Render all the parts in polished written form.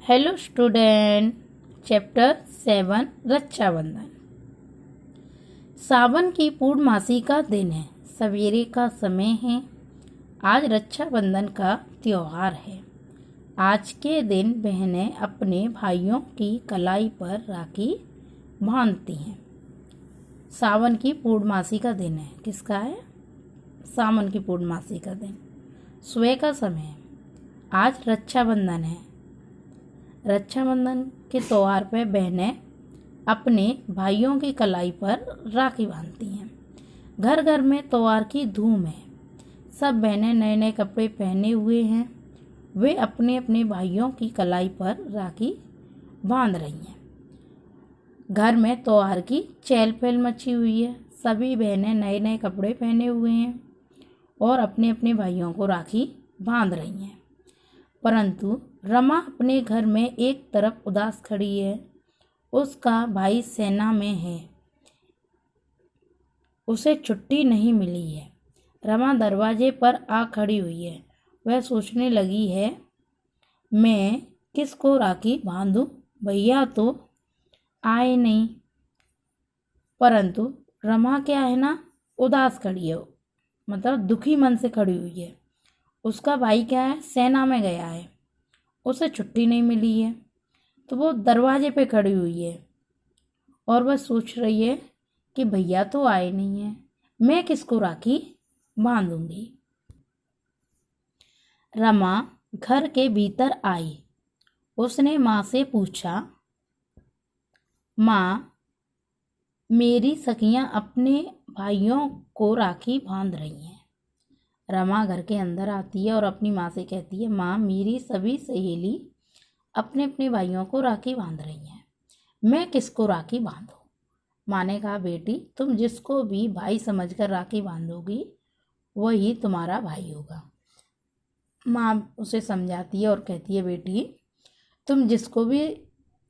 Hello student. Chapter 7 Rakshabandhan. सावन की पूर्णमासी का दिन है। सवेरे का समय है। आज रक्षाबंधन का त्योहार है। आज के दिन बहनें अपने भाइयों की कलाई पर राखी बांधती हैं। सावन की पूर्णमासी का दिन है। किसका है? सावन की पूर्णमासी का दिन। सुबह का समय है। आज रक्षाबंधन है। रक्षाबंधन के त्यौहार पर बहनें अपने भाइयों की कलाई पर राखी बांधती हैं। घर घर में त्यौहार की धूम है। सब बहनें नए नए कपड़े पहने हुए हैं। वे अपने अपने भाइयों की कलाई पर राखी बांध रही हैं। घर में त्यौहार की चहल पहल मची हुई है। सभी बहनें नए नए कपड़े पहने हुए हैं और अपने अपने भाइयों को राखी बांध रही हैं। परंतु रमा अपने घर में एक तरफ उदास खड़ी है। उसका भाई सेना में है। उसे छुट्टी नहीं मिली है। रमा दरवाजे पर आ खड़ी हुई है। वह सोचने लगी है, मैं किसको राखी बांधूं? भैया तो आए नहीं। परंतु रमा क्या है ना, उदास खड़ी है, मतलब दुखी मन से खड़ी हुई है। उसका भाई क्या है, सेना में गया है। उसे छुट्टी नहीं मिली है, तो वो दरवाजे पे खड़ी हुई है और वह सोच रही है कि भैया तो आए नहीं है, मैं किसको राखी बांधूंगी। रमा घर के भीतर आई। उसने माँ से पूछा, माँ, मेरी सखियाँ अपने भाइयों को राखी बांध रही हैं। रमा घर के अंदर आती है और अपनी माँ से कहती है, माँ, मेरी सभी सहेली अपने अपने भाइयों को राखी बांध रही हैं, मैं किसको राखी बांधूं? माँ ने कहा, बेटी, तुम जिसको भी भाई समझकर राखी बांधोगी वही तुम्हारा भाई होगा। माँ उसे समझाती है और कहती है, बेटी, तुम जिसको भी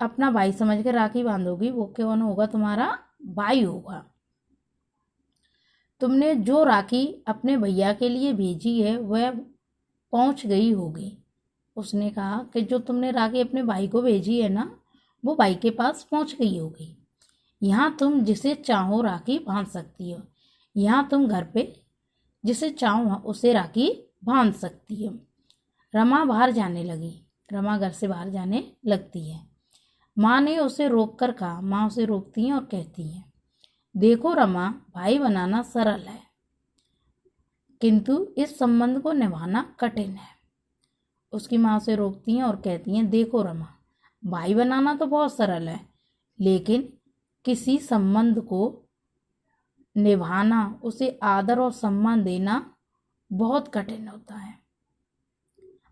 अपना भाई समझकर राखी बांधोगी वो कौन होगा? तुम्हारा भाई होगा। तुमने जो राखी अपने भैया के लिए भेजी है वह पहुंच गई होगी। उसने कहा कि जो तुमने राखी अपने भाई को भेजी है ना, वो भाई के पास पहुंच गई होगी। यहाँ तुम जिसे चाहो राखी बांध सकती हो। यहाँ तुम घर पे जिसे चाहो उसे राखी बांध सकती हो। रमा बाहर जाने लगी। रमा घर से बाहर जाने लगती है। माँ ने उसे रोक कर कहा। माँ उसे रोकती हैं और कहती हैं, देखो रमा, भाई बनाना सरल है किंतु इस संबंध को निभाना कठिन है। उसकी माँ उसे रोकती हैं और कहती हैं, देखो रमा, भाई बनाना तो बहुत सरल है, लेकिन किसी संबंध को निभाना, उसे आदर और सम्मान देना बहुत कठिन होता है।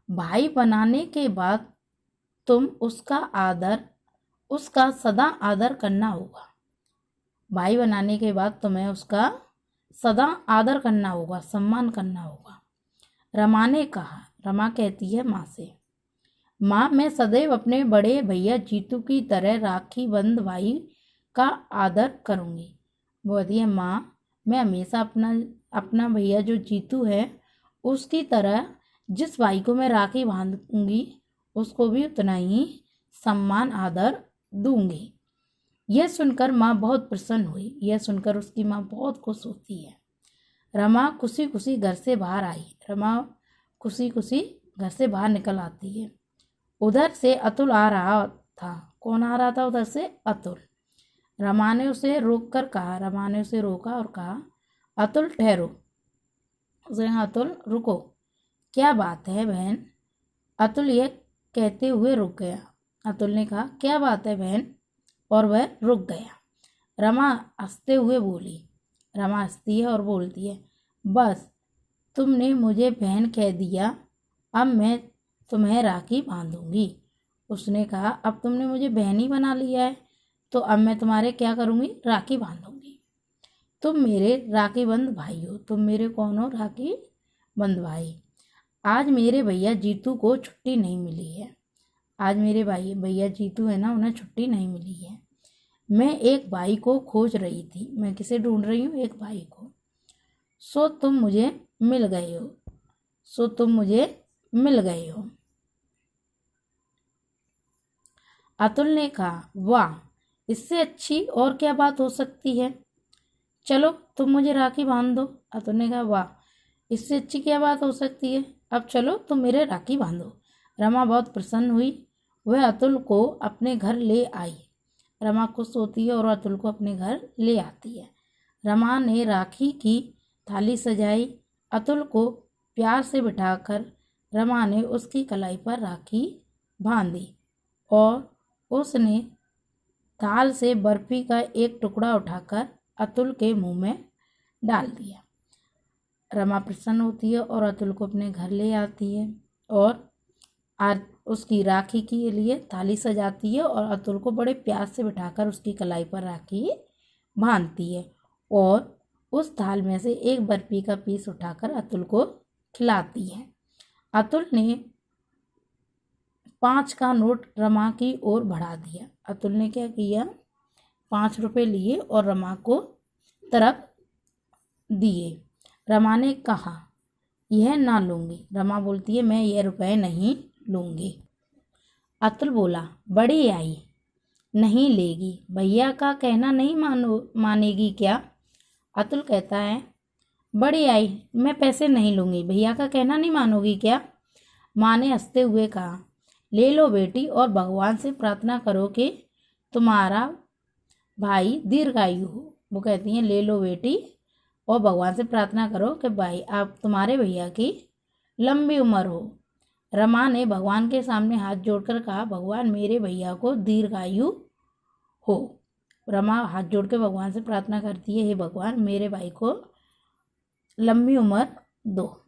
भाई बनाने के बाद तुम उसका सदा आदर करना होगा। भाई बनाने के बाद तुम्हें उसका सदा आदर करना होगा, सम्मान करना होगा। रमा ने कहा। रमा कहती है माँ से, माँ, मैं सदैव अपने बड़े भैया जीतू की तरह राखी बंद भाई का आदर करूँगी। वो कहती है, माँ, मैं हमेशा अपना भैया जो जीतू है उसकी तरह जिस भाई को मैं राखी बांधूंगी उसको भी उतना ही सम्मान आदर दूंगी। यह सुनकर माँ बहुत प्रसन्न हुई। यह सुनकर उसकी माँ बहुत खुश होती है। रमा खुशी खुशी घर से बाहर आई। रमा खुशी खुशी घर से बाहर निकल आती है। उधर से अतुल आ रहा था। कौन आ रहा था उधर से? अतुल। रमा ने उसे रोका और कहा, अतुल ठहरो। उसने कहा, अतुल रुको, क्या बात है बहन? अतुल यह कहते हुए रुक गया। अतुल ने कहा, क्या बात है बहन? और वह रुक गया। रमा हंसते हुए बोली। रमा हंसती है और बोलती है, बस तुमने मुझे बहन कह दिया, अब मैं तुम्हें राखी बांधूंगी। उसने कहा, अब तुमने मुझे बहन ही बना लिया है तो अब मैं तुम्हारे क्या करूँगी? राखी बांधूंगी। तुम मेरे राखी बंद भाई हो। तुम मेरे कौन हो? राखी बंद भाई। आज मेरे भैया जीतू को छुट्टी नहीं मिली है। आज मेरे भैया जीतू है ना, उन्हें छुट्टी नहीं मिली है। मैं एक भाई को खोज रही थी। मैं किसे ढूंढ रही हूँ? एक भाई को। सो तुम मुझे मिल गए हो। अतुल ने कहा, वाह, इससे अच्छी और क्या बात हो सकती है, चलो तुम मुझे राखी बांध दो। अतुल ने कहा, वाह, इससे अच्छी क्या बात हो सकती है, अब चलो तुम मेरे राखी बांधो। रमा बहुत प्रसन्न हुई, वह अतुल को अपने घर ले आई। रमा खुश होती है और अतुल को अपने घर ले आती है। रमा ने राखी की थाली सजाई। अतुल को प्यार से बिठाकर रमा ने उसकी कलाई पर राखी बांधी और उसने थाल से बर्फी का एक टुकड़ा उठाकर अतुल के मुंह में डाल दिया। रमा प्रसन्न होती है और अतुल को अपने घर ले आती है और उसकी राखी के लिए थाली सजाती है और अतुल को बड़े प्यार से बिठाकर उसकी कलाई पर राखी बांधती है और उस थाल में से एक बर्फी का पीस उठाकर अतुल को खिलाती है। अतुल ने 5 का नोट रमा की ओर बढ़ा दिया। अतुल ने क्या किया, 5 रुपये लिए और रमा को तरफ दिए। रमा ने कहा, यह ना लूँगी। रमा बोलती है, मैं यह रुपए नहीं लूँगी। अतुल बोला, बड़ी आई, नहीं लेगी, भैया का कहना नहीं मानेगी क्या? अतुल कहता है, बड़ी आई, मैं पैसे नहीं लूँगी, भैया का कहना नहीं मानोगी क्या? माँ ने हंसते हुए कहा, ले लो बेटी और भगवान से प्रार्थना करो कि तुम्हारा भाई दीर्घायु हो। वो कहती हैं, ले लो बेटी और भगवान से प्रार्थना करो कि भाई आप तुम्हारे भैया की लंबी उम्र हो। रमा ने भगवान के सामने हाथ जोड़कर कहा, भगवान मेरे भैया को दीर्घायु हो। रमा हाथ जोड़ के भगवान से प्रार्थना करती है, हे भगवान मेरे भाई को लंबी उम्र दो।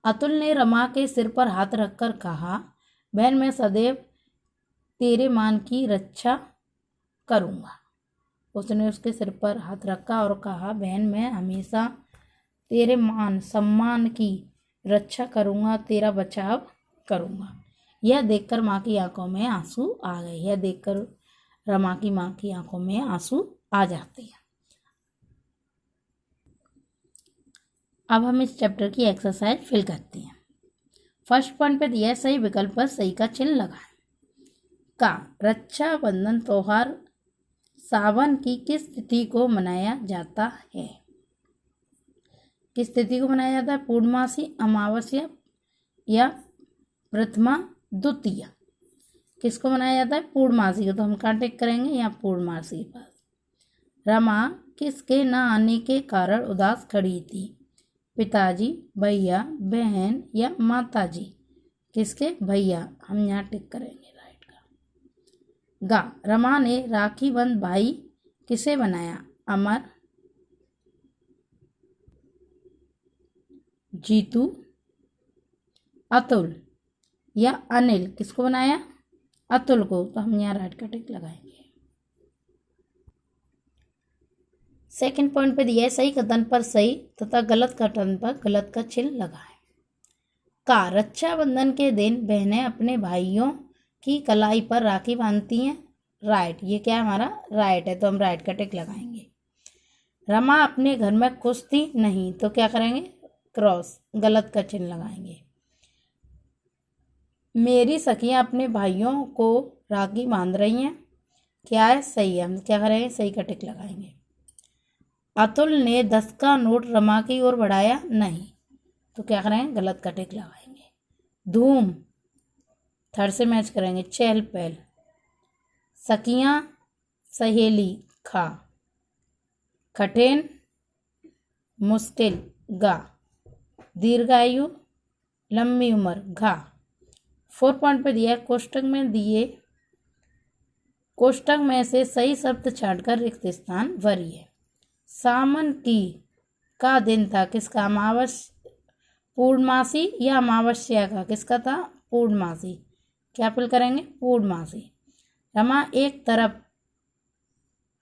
अतुल ने रमा के सिर पर हाथ रखकर कहा, बहन मैं सदैव तेरे मान की रक्षा करूँगा। उसने उसके सिर पर हाथ रखा और कहा, बहन मैं हमेशा तेरे मान सम्मान की रक्षा करूँगा, तेरा बचाव करूँगा। यह देखकर माँ की आंखों में आंसू आ गए। यह देखकर रमा की माँ की आंखों में आंसू आ जाते हैं। अब हम इस चैप्टर की एक्सरसाइज फिल करते हैं। फर्स्ट पॉइंट पे दिया है, सही विकल्प पर सही का चिन्ह लगाएं। का रक्षाबंधन त्योहार सावन की किस तिथि को मनाया जाता है? किस तिथि को मनाया जाता है? पूर्णमासी, अमावस्या या प्रथमा द्वितीया? किसको मनाया जाता है? पूर्णमासी को। तो हम कहाँ टिक करेंगे? यहाँ पूर्णमासी के पास। रमा किसके न आने के कारण उदास खड़ी थी? पिताजी, भैया, बहन या माताजी? किसके? भैया। हम यहाँ टिक करेंगे राइट का। गा रमा ने राखी बंध भाई किसे बनाया? अमर, जीतू, अतुल या अनिल? किसको बनाया? अतुल को। तो हम यहाँ राइट का टिक लगाएंगे। सेकंड पॉइंट पे दिया है, सही कथन पर सही तथा गलत कथन पर गलत का चिन्ह लगाएं। का रक्षाबंधन के दिन बहनें अपने भाइयों की कलाई पर राखी बांधती हैं? राइट। ये क्या है हमारा? राइट है, तो हम राइट का टिक लगाएंगे। रमा अपने घर में खुश थी? नहीं। तो क्या करेंगे? क्रॉस, गलत का चिन्ह लगाएंगे। मेरी सखियां अपने भाइयों को राखी बांध रही हैं? क्या है? सही है। हम क्या करेंगे? सही का टिक लगाएंगे। अतुल ने 10 का नोट रमा की ओर बढ़ाया? नहीं। तो क्या करेंगे? गलत का टिक लगाएंगे। धूम, थर्ड से मैच करेंगे। चहल पहल, सखियां, सहेली, खा, कठिन, मुश्किल, गा, दीर्घायु, लंबी उम्र, घा। 4 पॉइंट पे दिया, कोष्टक में से सही शब्द छांटकर रिक्त स्थान भरिए। सावन की का दिन था? किसका? पूर्णमासी या अमावस्या का? किसका था? पूर्णमासी। क्या फिल करेंगे? पूर्णमासी। रमा एक तरफ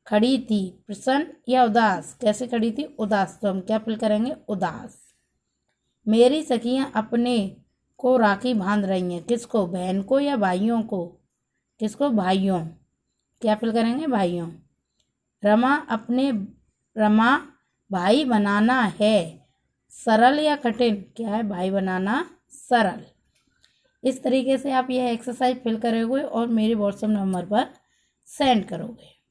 खड़ी थी, प्रसन्न या उदास? कैसे खड़ी थी? उदास। तो हम क्या फिल करेंगे? उदास। मेरी सखियां अपने को राखी बांध रही हैं? किसको? बहन को या भाइयों को? किसको? भाइयों। क्या फिल करेंगे? भाइयों। रमा भाई बनाना है सरल या कठिन? क्या है? भाई बनाना सरल। इस तरीके से आप यह एक्सरसाइज फिल करोगे और मेरे व्हाट्सएप नंबर पर सेंड करोगे।